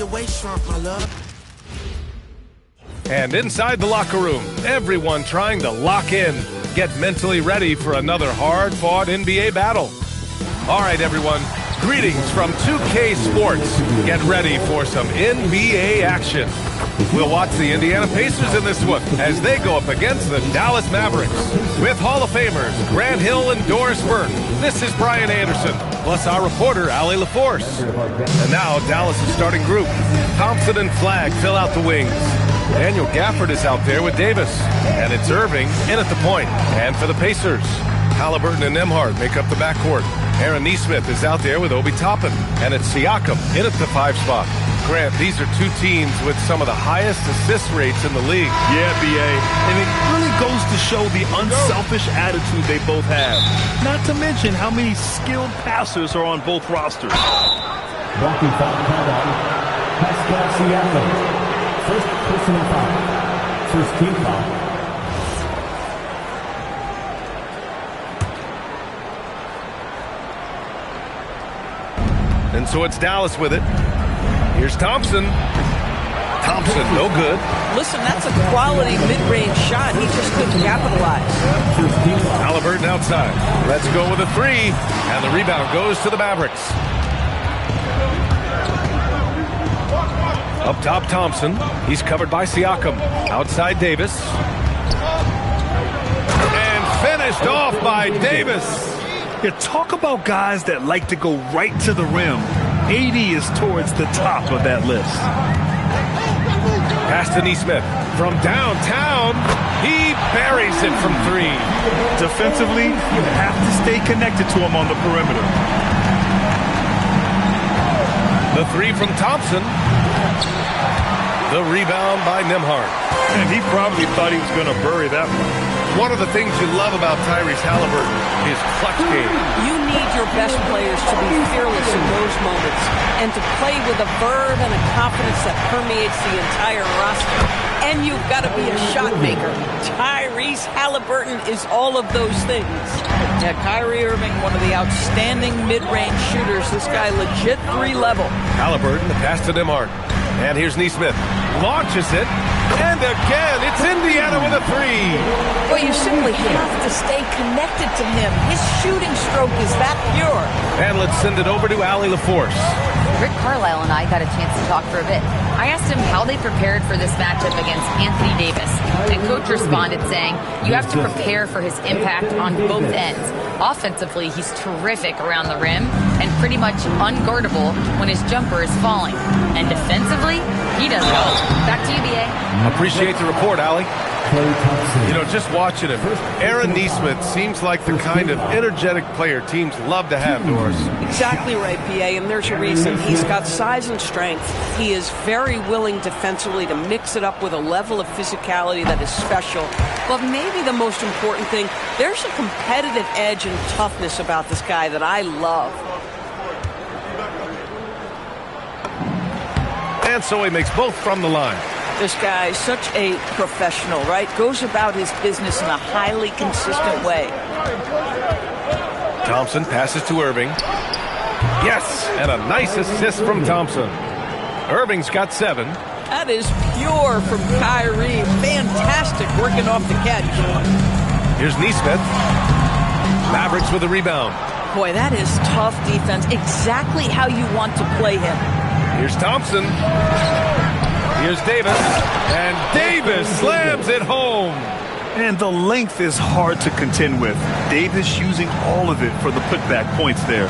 your waist shrunk, my love. And inside the locker room, everyone trying to lock in, get mentally ready for another hard-fought NBA battle. All right, everyone, greetings from 2K Sports. Get ready for some NBA action. We'll watch the Indiana Pacers in this one as they go up against the Dallas Mavericks. With Hall of Famers Grant Hill and Doris Burke, this is Brian Anderson, plus our reporter, Allie LaForce. And now, Dallas' starting group. Thompson and Flagg fill out the wings. Daniel Gafford is out there with Davis. And it's Irving in at the point. And for the Pacers, Halliburton and Nembhard make up the backcourt. Aaron Nesmith is out there with Obi Toppin. And it's Siakam in at the 5 spot. Grant, these are two teams with some of the highest assist rates in the league. Yeah, B.A. And it really goes to show the unselfish attitude they both have. Not to mention how many skilled passers are on both rosters. Walking foul called on Pascal Siakam. First personal foul. First team foul. And so it's Dallas with it. Here's Thompson. Thompson, no good. Listen, that's a quality mid-range shot. He just couldn't capitalize. Halliburton outside. Let's go with a 3. And the rebound goes to the Mavericks. Up top, Thompson. He's covered by Siakam. Outside, Davis. And finished off by Davis. Yeah, talk about guys that like to go right to the rim. 80 is towards the top of that list. Pass to Nesmith. From downtown, he buries it from 3. Defensively, you have to stay connected to him on the perimeter. The 3 from Thompson. The rebound by Nembhard. And he probably thought he was going to bury that one. One of the things you love about Tyrese Halliburton is clutch game. You need your best players to be fearless in those moments and to play with a verve and a confidence that permeates the entire roster. And you've got to be a shot maker. Tyrese Halliburton is all of those things. Yeah, Kyrie Irving, one of the outstanding mid-range shooters. This guy legit 3-level. Halliburton, the pass to Nembhard. And here's Nesmith. Launches it. And again, it's Indiana with a 3. Well, you simply have to stay connected to him. His shooting stroke is that pure. And let's send it over to Allie LaForce. Rick Carlisle and I got a chance to talk for a bit. I asked him how they prepared for this matchup against Anthony Davis. And Coach responded saying, you have to prepare for his impact on both ends. Offensively, he's terrific around the rim and pretty much unguardable when his jumper is falling. And defensively, he does it all. Back to you, B.A. Appreciate the report, Allie. You know, just watching him, Aaron Nesmith seems like the kind of energetic player teams love to have, Doris. Exactly right, B.A., and there's a reason. He's got size and strength. He is very willing defensively to mix it up with a level of physicality that is special. But maybe the most important thing, there's a competitive edge and toughness about this guy that I love. And so he makes both from the line. This guy is such a professional, right? Goes about his business in a highly consistent way. Thompson passes to Irving. Yes, and a nice assist from Thompson. Irving's got 7. That is pure from Kyrie. Fantastic working off the catch. Here's Nesmith. Mavericks with a rebound. Boy, that is tough defense. Exactly how you want to play him. Here's Thompson. Here's Davis. And Davis slams it home. And the length is hard to contend with. Davis using all of it for the putback points there.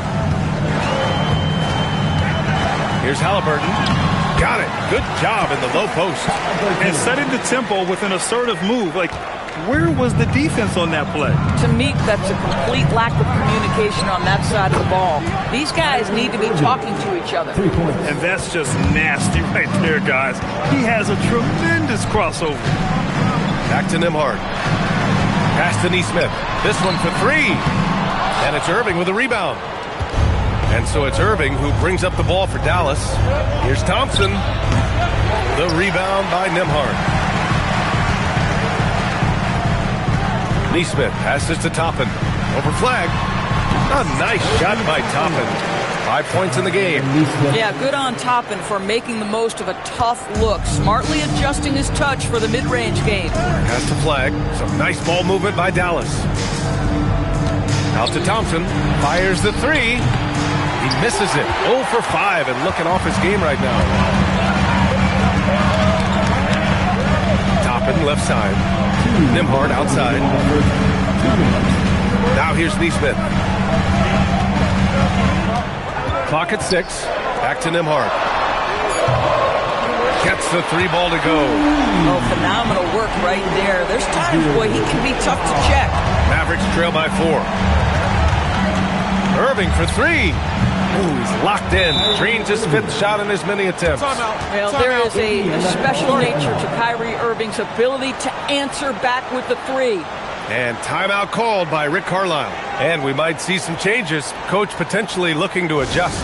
Here's Halliburton. Got it. Good job in the low post. And setting the tempo with an assertive move. Like, where was the defense on that play? To me, that's a complete lack of communication on that side of the ball. These guys need to be talking to each other. And that's just nasty right there, guys. He has a tremendous crossover. Back to Nembhard. Pass to Nesmith. This one for 3. And it's Irving with a rebound. And so it's Irving who brings up the ball for Dallas. Here's Thompson. The rebound by Nembhard. Nesmith passes to Toppin. Over Flagg. A nice shot by Toppin. 5 points in the game. Yeah, good on Toppin for making the most of a tough look, smartly adjusting his touch for the mid-range game. Has to flag. Some nice ball movement by Dallas. Out to Thompson. Fires the three. He misses it. 0 for 5 and looking off his game right now. Toppin left side. Nembhard outside. Now here's Neesmith. Clock at 6. Back to Nembhard. Gets the 3 ball to go. Oh, phenomenal work right there. There's times, boy, he can be tough to check. Mavericks trail by 4. Irving for 3. Ooh, he's locked in. Drains his 5th shot in as many attempts. Well, there is a special nature to Kyrie Irving's ability to answer back with the 3. And timeout called by Rick Carlisle. And we might see some changes. Coach potentially looking to adjust.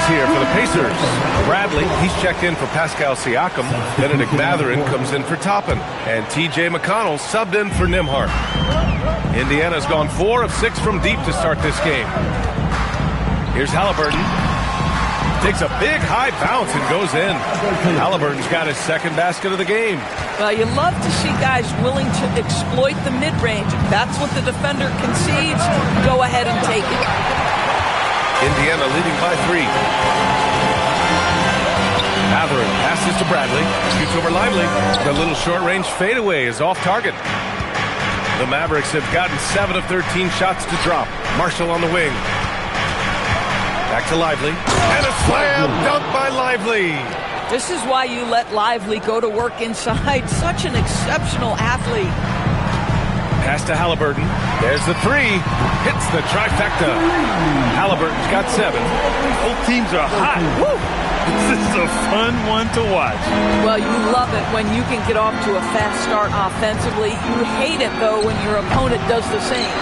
Here for the Pacers. Bradley, he's checked in for Pascal Siakam. Benedict Mathurin comes in for Toppin. And T.J. McConnell subbed in for Nembhard. Indiana's gone 4 of 6 from deep to start this game. Here's Halliburton. Takes a big high bounce and goes in. Halliburton's got his 2nd basket of the game. Well, you love to see guys willing to exploit the mid-range. If that's what the defender concedes, go ahead and take it. Indiana leading by 3. Mathurin passes to Bradley. Shoots over Lively. The little short-range fadeaway is off target. The Mavericks have gotten 7 of 13 shots to drop. Marshall on the wing. Back to Lively. And a slam dunk by Lively. This is why you let Lively go to work inside. Such an exceptional athlete. Pass to Halliburton. There's the 3. Hits the trifecta. Halliburton's got 7. Both teams are hot. Woo! This is a fun one to watch. Well, you love it when you can get off to a fast start offensively. You hate it, though, when your opponent does the same.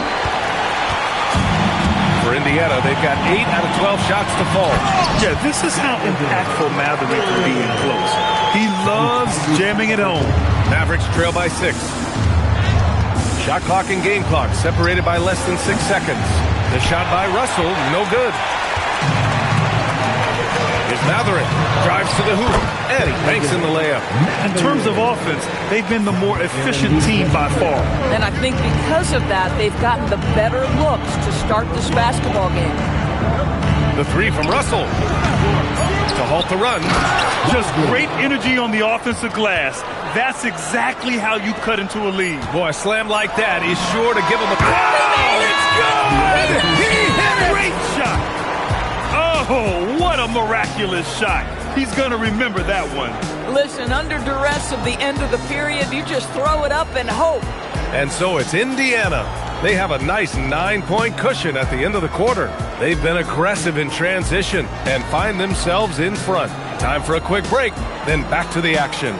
For Indiana, they've got 8 out of 12 shots to fall. Yeah, this is how impactful Mathurin can be in close. He loves jamming it home. Mavericks trail by 6. Shot clock and game clock separated by less than 6 seconds. The shot by Russell, no good. Here's Mathurin, drives to the hoop, and he banks in the layup. In terms of offense, they've been the more efficient team by far. And I think because of that, they've gotten the better looks to start this basketball game. The 3 from Russell to halt the run. Just great energy on the offensive glass. That's exactly how you cut into a lead. Boy, a slam like that is sure to give him a... Oh, it's good! He hit it! Great shot! Oh, what a miraculous shot. He's going to remember that one. Listen, under duress of the end of the period, you just throw it up and hope. And so it's Indiana. They have a nice 9-point cushion at the end of the quarter. They've been aggressive in transition and find themselves in front. Time for a quick break, then back to the action.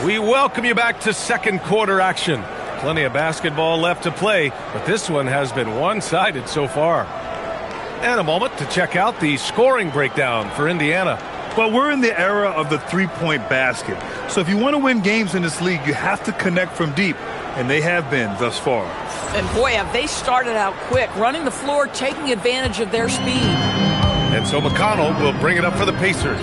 We welcome you back to second quarter action. Plenty of basketball left to play, but this one has been one-sided so far. And a moment to check out the scoring breakdown for Indiana. Well, we're in the era of the three-point basket. So if you want to win games in this league, you have to connect from deep, and they have been thus far. And boy, have they started out quick, running the floor, taking advantage of their speed. And so McConnell will bring it up for the Pacers.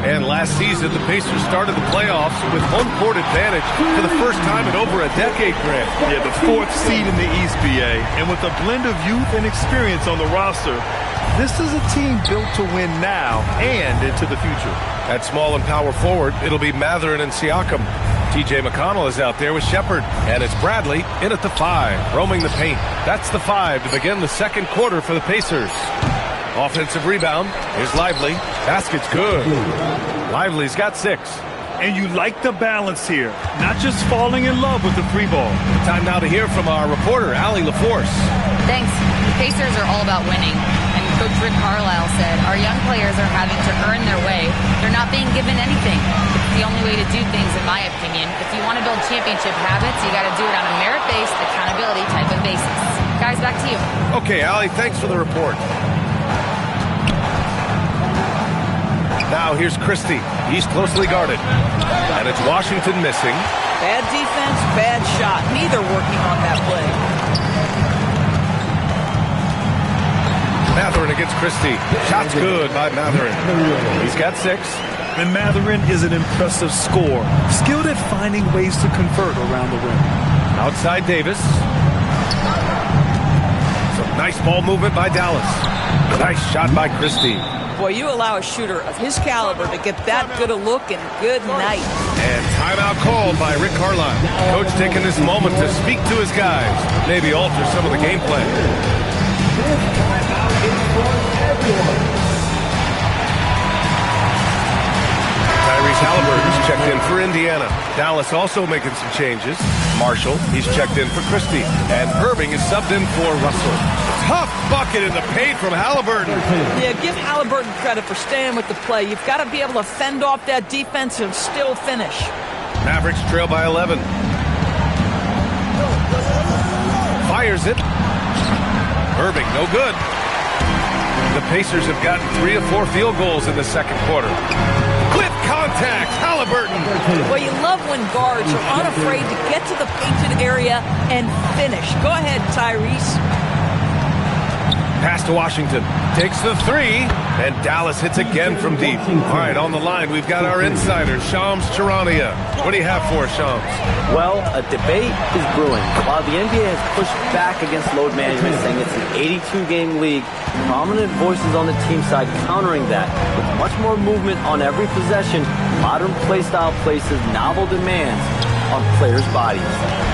And last season, the Pacers started the playoffs with home court advantage for the first time in over a decade, Grant. Yeah, the 4th seed in the East, BA. And with a blend of youth and experience on the roster, This is a team built to win now and into the future. At small and power forward, it'll be Matherin and Siakam. T.J. McConnell is out there with Shepard. And it's Bradley in at the 5, roaming the paint. That's the 5 to begin the second quarter for the Pacers. Offensive rebound. Here's Lively. Basket's good. Lively's got 6. And you like the balance here, not just falling in love with the free ball. Time now to hear from our reporter, Allie LaForce. Thanks. The Pacers are all about winning. And Coach Rick Carlisle said, our young players are having to earn their way. They're not being given anything. It's the only way to do things, in my opinion. If you want to build championship habits, you got to do it on a merit-based, accountability type of basis. Guys, back to you. Okay, Allie, thanks for the report. Now here's Christie. He's closely guarded. And it's Washington missing. Bad defense, bad shot. Neither working on that play. Matherin against Christie. Shot's good by Matherin. He's got 6. And Matherin is an impressive scorer, skilled at finding ways to convert around the rim. Outside Davis. Some nice ball movement by Dallas. Nice shot by Christie. Boy, you allow a shooter of his caliber to get that good a look and good night. And timeout called by Rick Carlisle. Coach taking this moment to speak to his guys. Maybe alter some of the game plan. Tyrese Halliburton's checked in for Indiana. Dallas also making some changes. Marshall, he's checked in for Christie. And Irving is subbed in for Russell. Tough bucket in the paint from Halliburton. Yeah, give Halliburton credit for staying with the play. You've got to be able to fend off that defense and still finish. Mavericks trail by 11. Fires it. Irving, no good. The Pacers have gotten 3 of 4 field goals in the second quarter. With contact, Halliburton. Well, you love when guards are unafraid to get to the painted area and finish. Go ahead, Tyrese. Pass to Washington. Takes the 3. And Dallas hits again from deep. All right, on the line, we've got our insider, Shams Charania. What do you have for us, Shams? Well, a debate is brewing. While the NBA has pushed back against load management, saying it's an 82-game league, prominent voices on the team side countering that. With much more movement on every possession, modern play style places novel demands on players' bodies.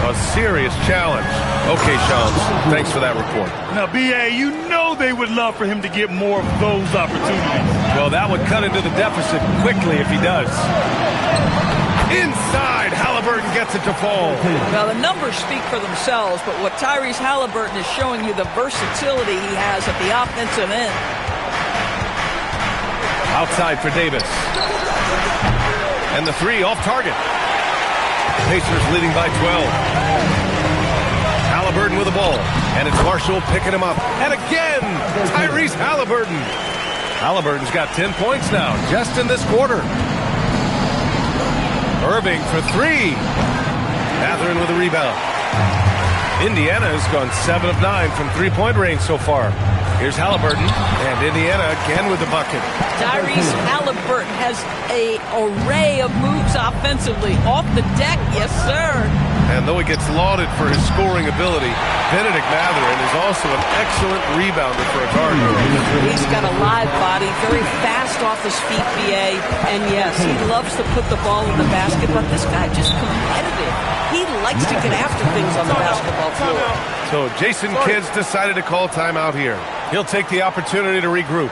A serious challenge. Okay, Shams, thanks for that report. Now, B.A., you know they would love for him to get more of those opportunities. Well, that would cut into the deficit quickly if he does. Inside, Halliburton gets it to fall. Now, the numbers speak for themselves, but what Tyrese Halliburton is showing you the versatility he has at the offensive end. Outside for Davis. And the 3 off target. Pacers leading by 12. Halliburton with the ball. And it's Marshall picking him up. And again, Tyrese Halliburton. Halliburton's got 10 points now, just in this quarter. Irving for 3. Matherin with a rebound. Indiana has gone 7 of 9 from three-point range so far. Here's Halliburton, and Indiana again with the bucket. Tyrese Halliburton has an array of moves offensively. Off the deck, yes, sir. And though he gets lauded for his scoring ability, Benedict Matherin is also an excellent rebounder for a guard. He's got a live body, very fast off his feet, BA. And yes, he loves to put the ball in the basket, but this guy just competitive. He likes to get after things on the basketball floor. So Jason Kidd's decided to call timeout here. He'll take the opportunity to regroup.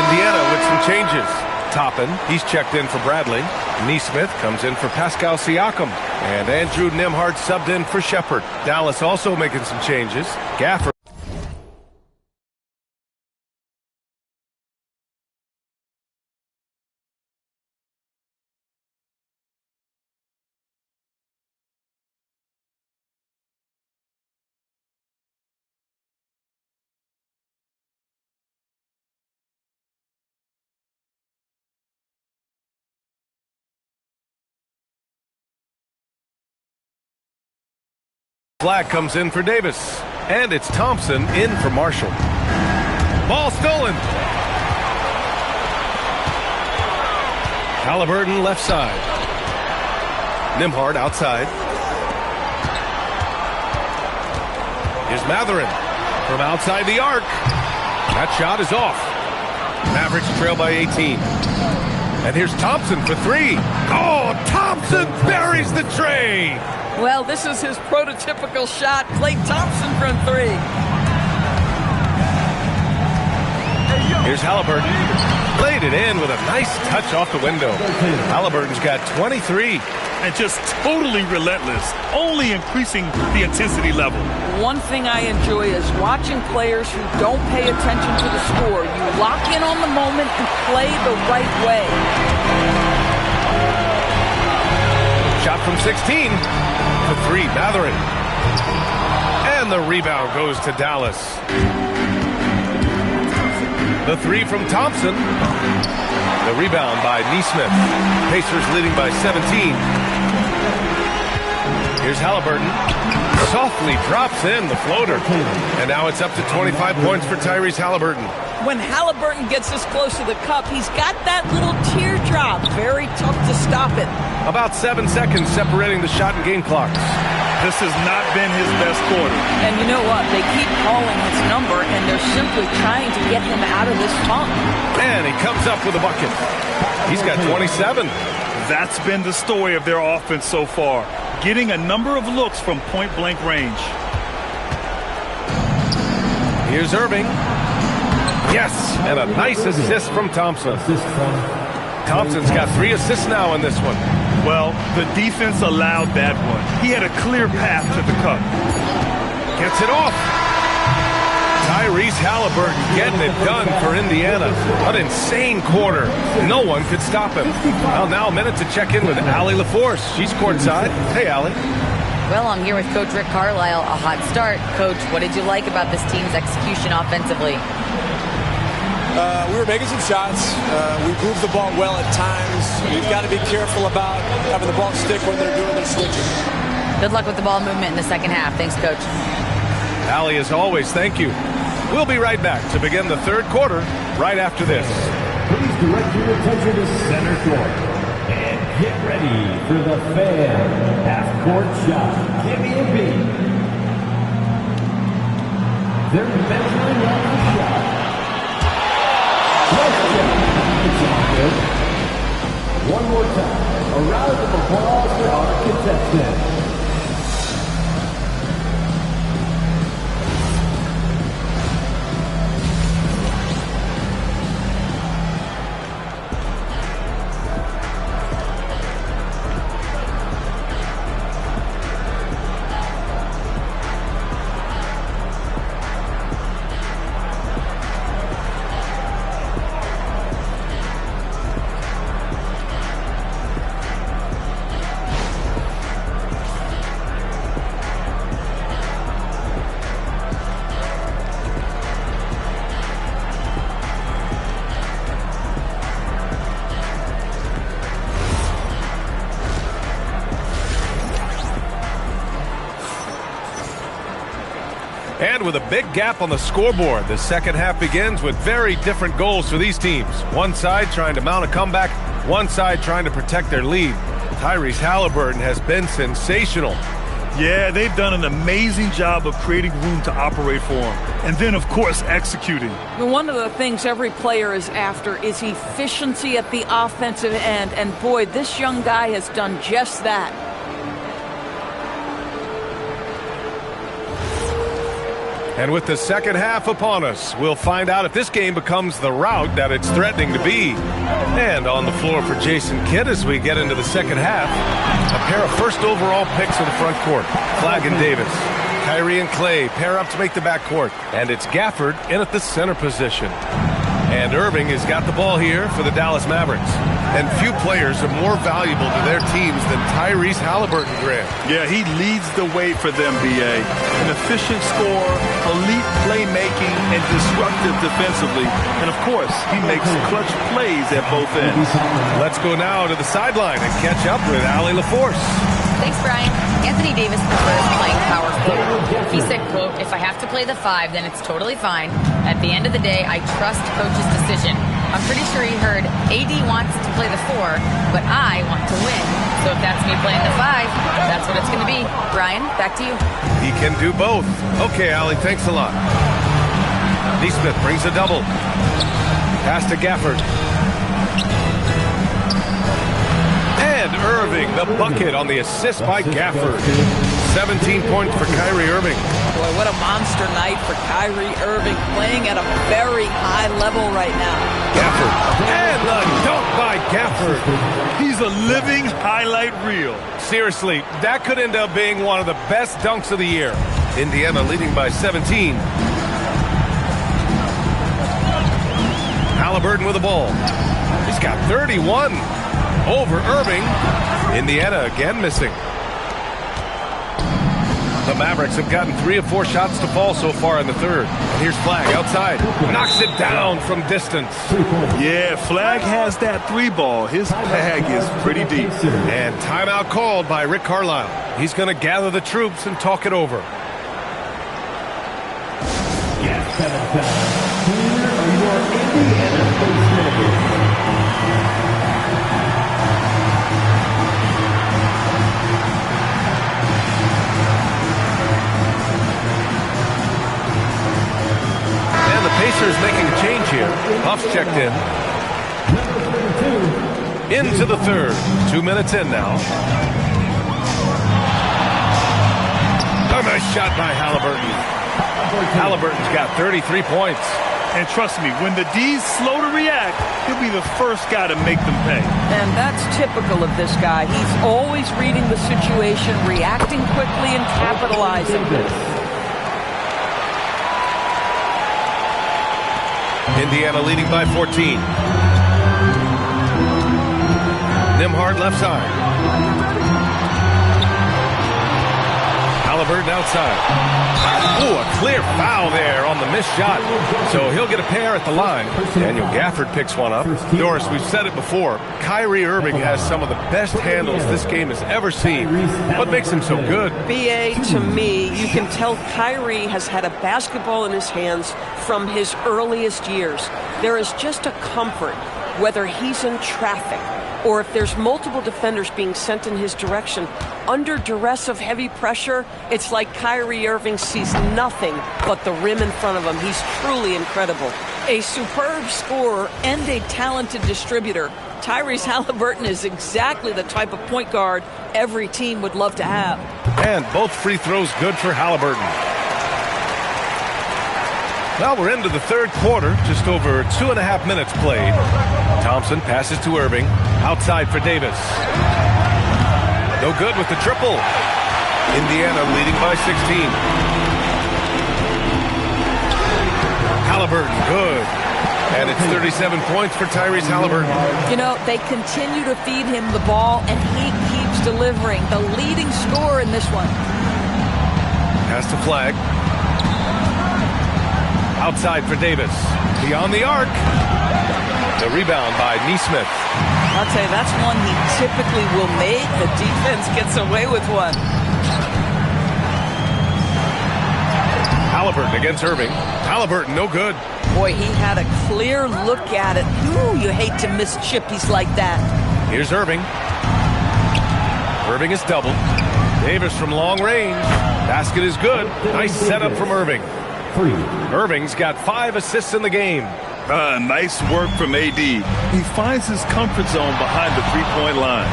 Indiana with some changes. Toppin, he's checked in for Bradley. Neesmith comes in for Pascal Siakam. And Andrew Nembhard subbed in for Shepard. Dallas also making some changes. Gafford. Black comes in for Davis. And it's Thompson in for Marshall. Ball stolen. Halliburton left side. Nembhard outside. Here's Mathurin from outside the arc. That shot is off. Mavericks trail by 18. And here's Thompson for three. Oh, Thompson buries the tray. Well, this is his prototypical shot. Klay Thompson from three. Here's Halliburton. Laid it in with a nice touch off the window. Halliburton's got 23. And just totally relentless, only increasing the intensity level. One thing I enjoy is watching players who don't pay attention to the score. You lock in on the moment and play the right way. Shot from 16. For three, Mathurin. And the rebound goes to Dallas. The three from Thompson. The rebound by Neesmith. Pacers leading by 17. Here's Halliburton. Softly drops in the floater. And now it's up to 25 points for Tyrese Halliburton. When Halliburton gets this close to the cup, he's got that little teardrop. Very tough to stop it. About 7 seconds separating the shot and game clocks. This has not been his best quarter. And you know what? They keep calling his number, and they're simply trying to get him out of this funk. And he comes up with a bucket. He's got 27. That's been the story of their offense so far. Getting a number of looks from point-blank range. Here's Irving. Yes, and a nice assist from Thompson. Thompson's got 3 assists now in this one. Well, the defense allowed that one. He had a clear path to the cup. Gets it off. Tyrese Halliburton getting it done for Indiana. An insane quarter. No one could stop him. Well, now a minute to check in with Allie LaForce. She's courtside. Hey, Allie. Well, I'm here with Coach Rick Carlisle. A hot start. Coach, what did you like about this team's execution offensively? We were making some shots. We moved the ball well at times. We've got to be careful about having the ball stick when they're doing their switches. Good luck with the ball movement in the second half. Thanks, Coach. Allie, as always, thank you. We'll be right back to begin the third quarter right after this. Please direct your attention to center court. And get ready for the fan half-court shot. Give me a beat. They're measuring on the shot. One more time, a round of applause for our contestants. And with a big gap on the scoreboard, the second half begins with very different goals for these teams. One side trying to mount a comeback, one side trying to protect their lead. Tyrese Halliburton has been sensational. Yeah, they've done an amazing job of creating room to operate for him. And then, of course, executing. One of the things every player is after is efficiency at the offensive end. And boy, this young guy has done just that. And with the second half upon us, we'll find out if this game becomes the rout that it's threatening to be. And on the floor for Jason Kidd as we get into the second half, a pair of first overall picks in the front court, Flagg and Davis. Kyrie and Clay pair up to make the backcourt, and it's Gafford in at the center position. And Irving has got the ball here for the Dallas Mavericks. And few players are more valuable to their teams than Tyrese Halliburton, Grant. Yeah, he leads the way for them, B.A. An efficient scorer, elite playmaking, and disruptive defensively. And, of course, he makes clutch plays at both ends. Let's go now to the sideline and catch up with Allie LaForce. Thanks, Brian. Anthony Davis prefers playing power forward. He said, quote, "If I have to play the 5, then it's totally fine. At the end of the day, I trust coach's decision." I'm pretty sure he heard AD wants to play the 4, but I want to win. So if that's me playing the 5, that's what it's going to be. Brian, back to you. He can do both. Okay, Allie, thanks a lot. Neesmith brings a double. Pass to Gafford. And Irving, the bucket on the assist by Gafford. 17 points for Kyrie Irving. Boy, what a monster night for Kyrie Irving, playing at a very high level right now. Gafford. And the dunk by Gafford. He's a living highlight reel. Seriously, that could end up being one of the best dunks of the year. Indiana leading by 17. Halliburton with the ball. He's got 31 over Irving. Indiana again missing. The Mavericks have gotten 3 of 4 shots to fall so far in the third. And here's Flagg outside. Knocks it down from distance. Yeah, Flagg has that 3 ball. His bag is pretty deep. And timeout called by Rick Carlisle. He's going to gather the troops and talk it over. Yes, 7-7. Here are your Indiana Pacers. Pacers making a change here. Huff's checked in. Into the third. 2 minutes in now. A nice shot by Halliburton. Halliburton's got 33 points. And trust me, when the D's slow to react, he'll be the first guy to make them pay. And that's typical of this guy. He's always reading the situation, reacting quickly, and capitalizing. Indiana leading by 14. Nembhard left side. Halliburton outside. Ooh, a clear foul there on the missed shot. So he'll get a pair at the line. Daniel Gafford picks one up. Doris, we've said it before. Kyrie Irving has some of the best handles this game has ever seen. What makes him so good? BA, to me, you can tell Kyrie has had a basketball in his hands from his earliest years. There is just a comfort, whether he's in traffic or if there's multiple defenders being sent in his direction. Under duress of heavy pressure, it's like Kyrie Irving sees nothing but the rim in front of him. He's truly incredible. A superb scorer and a talented distributor. Tyrese Halliburton is exactly the type of point guard every team would love to have. And both free throws good for Halliburton. Well, we're into the third quarter, just over 2.5 minutes played. Thompson passes to Irving, outside for Davis. No good with the triple. Indiana leading by 16. Halliburton, good. And it's 37 points for Tyrese Halliburton. You know, they continue to feed him the ball, and he keeps delivering. The leading scorer in this one. Pass to Flagg. Outside for Davis. Beyond the arc. The rebound by Neesmith. I'll tell you, that's one he typically will make. The defense gets away with one. Halliburton against Irving. Halliburton, no good. Boy, he had a clear look at it. Ooh, you hate to miss chippies like that. Here's Irving. Irving is doubled. Davis from long range. Basket is good. Nice setup from Irving. Irving's got 5 assists in the game. Nice work from AD. He finds his comfort zone behind the three-point line.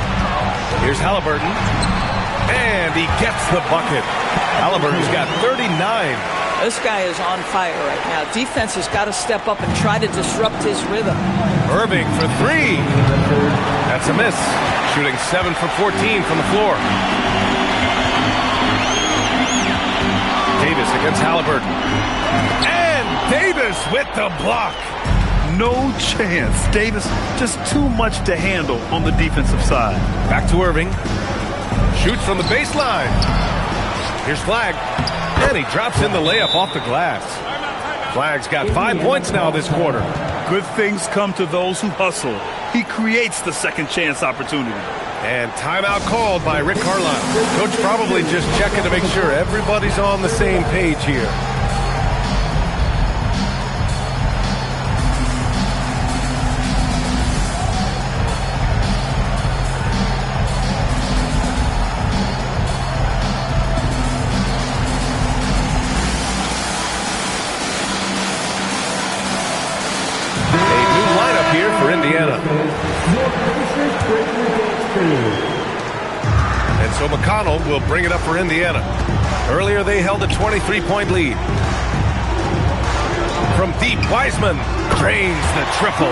Here's Halliburton. And he gets the bucket. Halliburton's got 39. This guy is on fire right now. Defense has got to step up and try to disrupt his rhythm. Irving for three. That's a miss. Shooting 7 for 14 from the floor. Davis against Halliburton. And Davis with the block. No chance. Davis just too much to handle on the defensive side. Back to Irving. Shoots from the baseline. Here's Flagg. And he drops in the layup off the glass. Flagg's got 5 points now this quarter. Good things come to those who hustle. He creates the second chance opportunity. And timeout called by Rick Carlisle. Coach probably just checking to make sure everybody's on the same page here. For Indiana. And so McConnell will bring it up for Indiana. Earlier they held a 23-point lead. From deep, Wiseman drains the triple.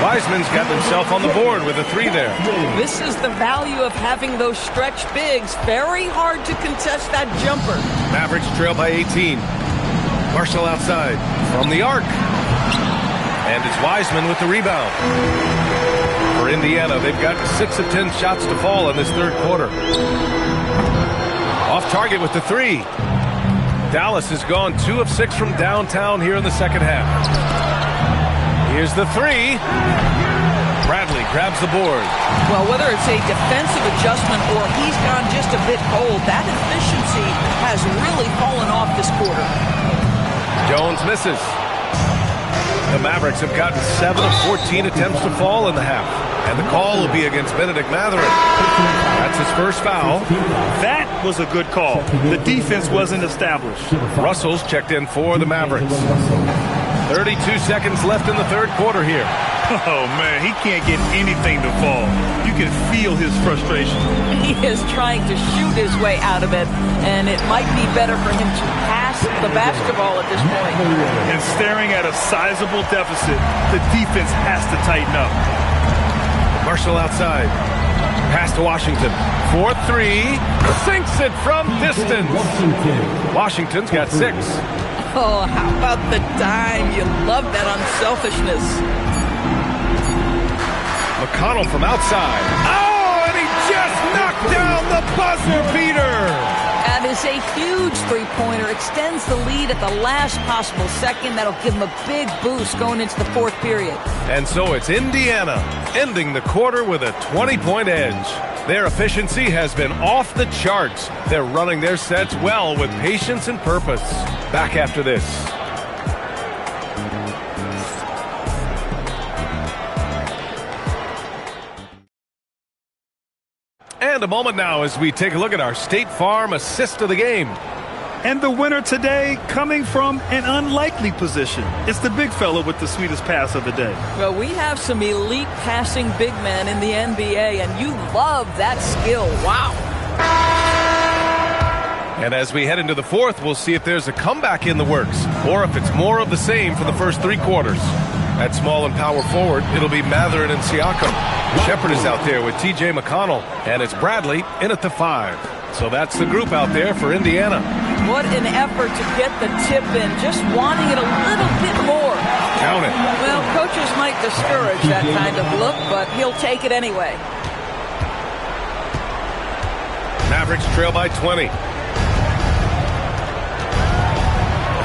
Wiseman's got himself on the board with a 3 there. This is the value of having those stretch bigs. Very hard to contest that jumper. Mavericks trail by 18. Marshall outside from the arc. And it's Wiseman with the rebound. For Indiana, they've got 6 of 10 shots to fall in this third quarter. Off target with the 3. Dallas has gone 2 of 6 from downtown here in the second half. Here's the 3. Bradley grabs the board. Well, whether it's a defensive adjustment or he's gone just a bit cold, that efficiency has really fallen off this quarter. Jones misses. The Mavericks have gotten 7 of 14 attempts to fall in the half. And the call will be against Benedict Mathurin. That's his first foul. That was a good call. The defense wasn't established. Russell's checked in for the Mavericks. 32 seconds left in the third quarter here. Oh, man, he can't get anything to fall. You can feel his frustration. He is trying to shoot his way out of it, and it might be better for him to pass the basketball at this point. And staring at a sizable deficit, the defense has to tighten up. Marshall outside. Pass to Washington. 4-3. Sinks it from distance. Washington's got 6. Oh, how about the dime? You love that unselfishness. McConnell from outside. Oh, and he just knocked down the buzzer beater. That is a huge three-pointer. Extends the lead at the last possible second. That'll give him a big boost going into the fourth period. And so it's Indiana ending the quarter with a 20-point edge. Their efficiency has been off the charts. They're running their sets well with patience and purpose. Back after this. And a moment now as we take a look at our State Farm assist of the game. And the winner today coming from an unlikely position. It's the big fella with the sweetest pass of the day. Well, we have some elite passing big men in the NBA, and you love that skill. Wow. And as we head into the fourth, we'll see if there's a comeback in the works or if it's more of the same for the first 3 quarters. At small and power forward, it'll be Mathurin and Siakam. Shepard is out there with T.J. McConnell, and it's Bradley in at the 5. So that's the group out there for Indiana. What an effort to get the tip in, just wanting it a little bit more. Count it. Well, coaches might discourage that kind of look, but he'll take it anyway. Mavericks trail by 20. A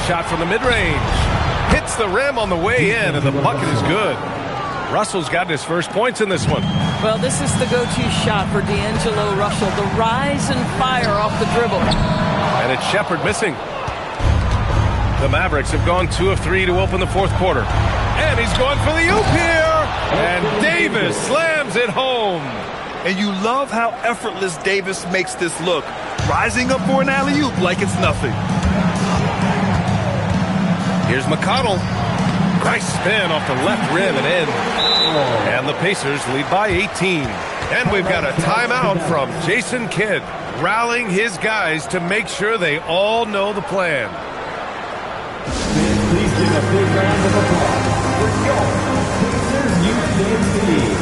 shot from the mid-range. Hits the rim on the way in, and the bucket is good. Russell's got his first points in this one. Well, this is the go-to shot for D'Angelo Russell. The rise and fire off the dribble. And it's Shepard missing. The Mavericks have gone 2 of 3 to open the fourth quarter. And he's going for the oop here. And Davis slams it home. And you love how effortless Davis makes this look. Rising up for an alley-oop like it's nothing. Here's McConnell. Nice spin off the left rim and in. And the Pacers lead by 18. And we've got a timeout from Jason Kidd, rallying his guys to make sure they all know the plan. a big round of applause for your Pacers Youth Games team.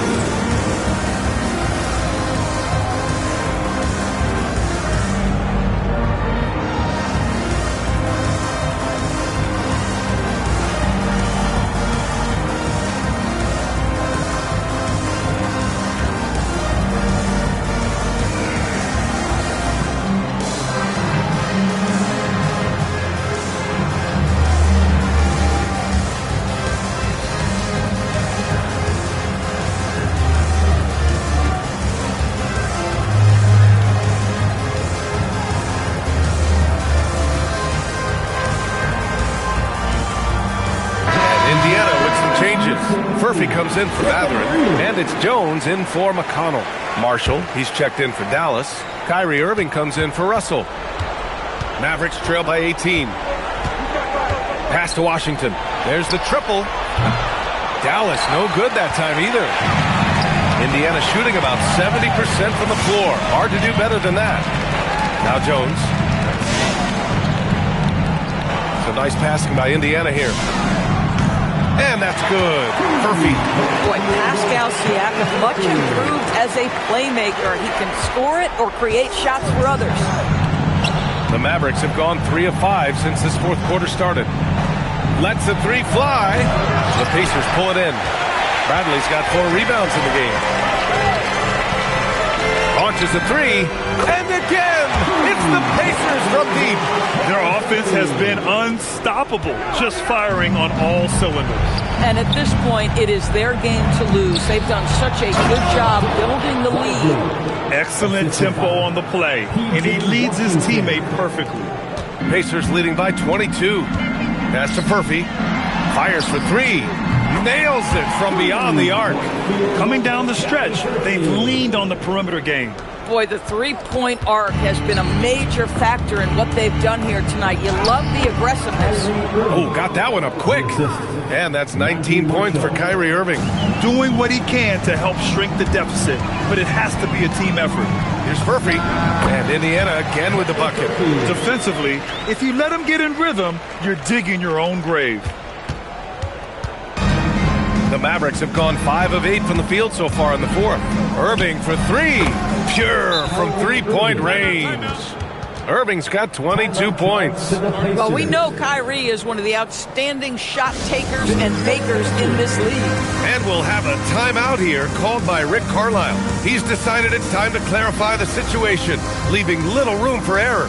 Murphy comes in for Matherin, and it's Jones in for McConnell. Marshall, he's checked in for Dallas. Kyrie Irving comes in for Russell. Mavericks trail by 18. Pass to Washington. There's the triple. Dallas, no good that time either. Indiana shooting about 70% from the floor. Hard to do better than that. Now Jones. So nice passing by Indiana here. And that's good. Murphy. Boy, Pascal Siakam, much improved as a playmaker. He can score it or create shots for others. The Mavericks have gone 3 of 5 since this fourth quarter started. Lets the three fly. The Pacers pull it in. Bradley's got 4 rebounds in the game. Launches a three. And again, it's the Pacers from deep. Their offense has been unstoppable, just firing on all cylinders. And at this point, it is their game to lose. They've done such a good job building the lead. Excellent tempo on the play, and he leads his teammate perfectly. Pacers leading by 22. Pass to Murphy. Fires for 3. Nails it from beyond the arc. Coming down the stretch, they've leaned on the perimeter game. Boy, the three-point arc has been a major factor in what they've done here tonight. You love the aggressiveness. Oh, got that one up quick. And that's 19 points for Kyrie Irving. Doing what he can to help shrink the deficit, but it has to be a team effort. Here's Murphy. And Indiana again with the bucket. Defensively, if you let him get in rhythm, you're digging your own grave. The Mavericks have gone 5 of 8 from the field so far in the fourth. Irving for 3. Pure from three-point range. Irving's got 22 points. Well, we know Kyrie is one of the outstanding shot takers and makers in this league. And we'll have a timeout here called by Rick Carlisle. He's decided it's time to clarify the situation, leaving little room for error.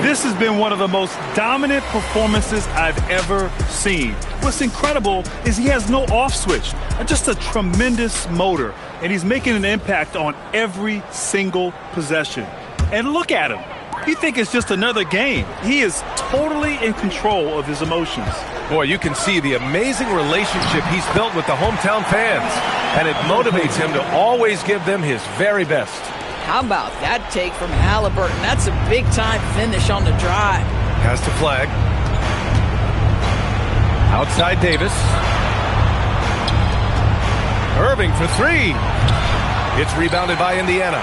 This has been one of the most dominant performances I've ever seen. What's incredible is he has no off switch, just a tremendous motor, and he's making an impact on every single possession. And look at him. You think it's just another game. He is totally in control of his emotions. Boy, you can see the amazing relationship he's built with the hometown fans, and it motivates him to always give them his very best. How about that take from Halliburton? That's a big-time finish on the drive. Has to flag. Outside Davis. Irving for 3. It's rebounded by Indiana.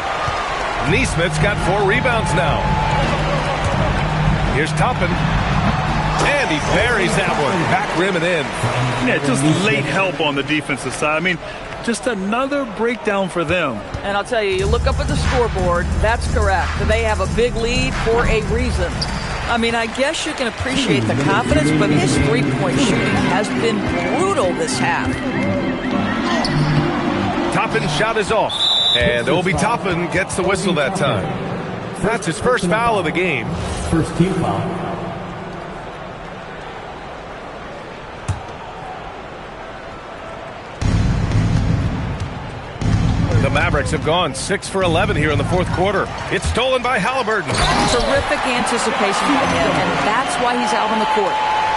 Neesmith's got 4 rebounds now. Here's Toppin. And he buries that one. Back rim and in. Yeah, just late help on the defensive side. I mean, just another breakdown for them. And I'll tell you, you look up at the scoreboard, that's correct. They have a big lead for a reason. I mean, I guess you can appreciate the confidence, but his three-point shooting has been brutal this half. Toppin's shot is off. And Obi Toppin gets the whistle that time. That's his first foul of the game. First team foul. Mavericks have gone 6 for 11 here in the fourth quarter. It's stolen by Halliburton. Terrific anticipation from him, and that's why he's out on the court.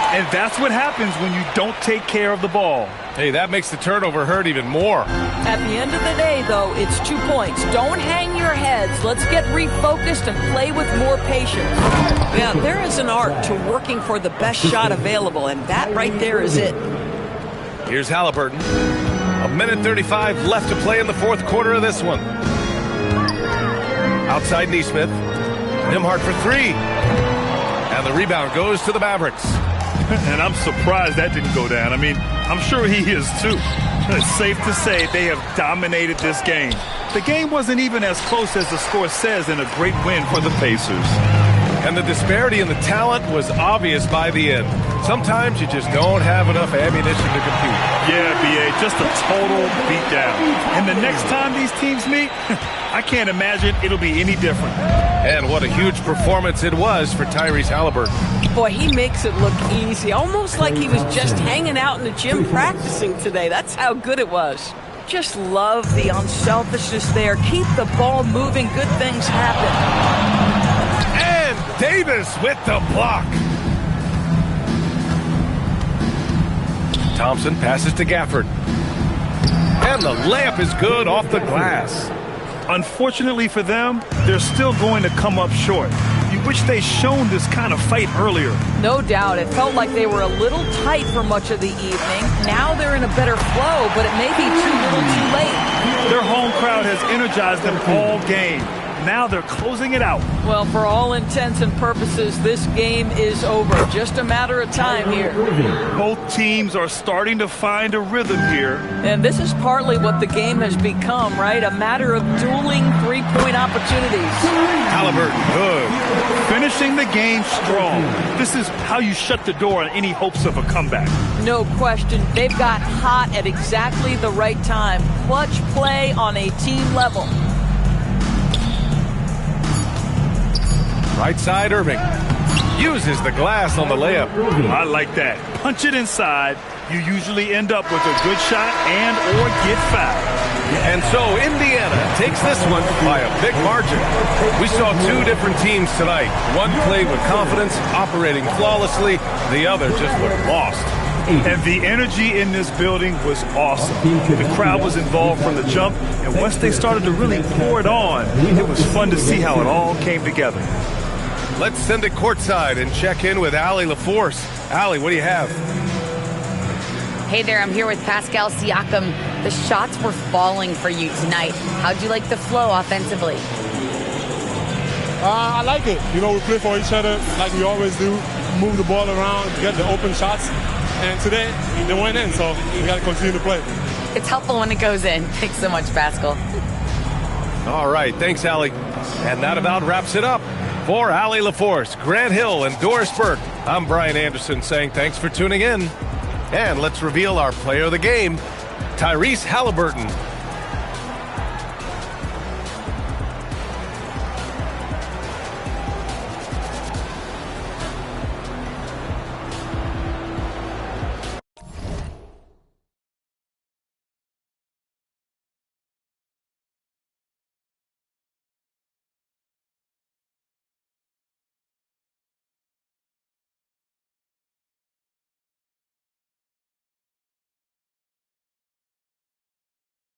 And that's what happens when you don't take care of the ball. Hey, that makes the turnover hurt even more. At the end of the day, though, it's 2 points. Don't hang your heads. Let's get refocused and play with more patience. Yeah, there is an art to working for the best shot available, and that right there is it. Here's Halliburton. 1:35 left to play in the fourth quarter of this one. Outside Neesmith. Nembhard for 3. And the rebound goes to the Mavericks. And I'm surprised that didn't go down. I mean, I'm sure he is too. It's safe to say they have dominated this game. The game wasn't even as close as the score says, and a great win for the Pacers. And the disparity in the talent was obvious by the end. Sometimes you just don't have enough ammunition to compete. Yeah, B.A., just a total beatdown. And the next time these teams meet, I can't imagine it'll be any different. And what a huge performance it was for Tyrese Halliburton. Boy, he makes it look easy, almost like he was just hanging out in the gym practicing today. That's how good it was. Just love the unselfishness there. Keep the ball moving. Good things happen. And Davis with the block. Thompson passes to Gafford. And the layup is good off the glass. Unfortunately for them, they're still going to come up short. You wish they'd shown this kind of fight earlier. No doubt. It felt like they were a little tight for much of the evening. Now they're in a better flow, but it may be too little too late. Their home crowd has energized them all game. Now they're closing it out. Well, for all intents and purposes, this game is over. Just a matter of time here. Both teams are starting to find a rhythm here. And this is partly what the game has become, right? A matter of dueling three-point opportunities. Halliburton, good. Finishing the game strong. This is how you shut the door on any hopes of a comeback. No question. They've got hot at exactly the right time. Clutch play on a team level. Right side, Irving. Uses the glass on the layup. I like that. Punch it inside. You usually end up with a good shot and or get fouled. And so Indiana takes this one by a big margin. We saw two different teams tonight. One played with confidence, operating flawlessly. The other just looked lost. And the energy in this building was awesome. The crowd was involved from the jump, and once they started to really pour it on, it was fun to see how it all came together. Let's send it courtside and check in with Allie LaForce. Allie, what do you have? Hey there, I'm here with Pascal Siakam. The shots were falling for you tonight. How'd you like the flow offensively? I like it. You know, we play for each other like we always do. Move the ball around, get the open shots. And today, they went in, so we got to continue to play. It's helpful when it goes in. Thanks so much, Pascal. All right, thanks, Allie. And that about wraps it up. For Allie LaForce, Grant Hill, and Doris Burke, I'm Brian Anderson saying thanks for tuning in. And let's reveal our player of the game, Tyrese Halliburton.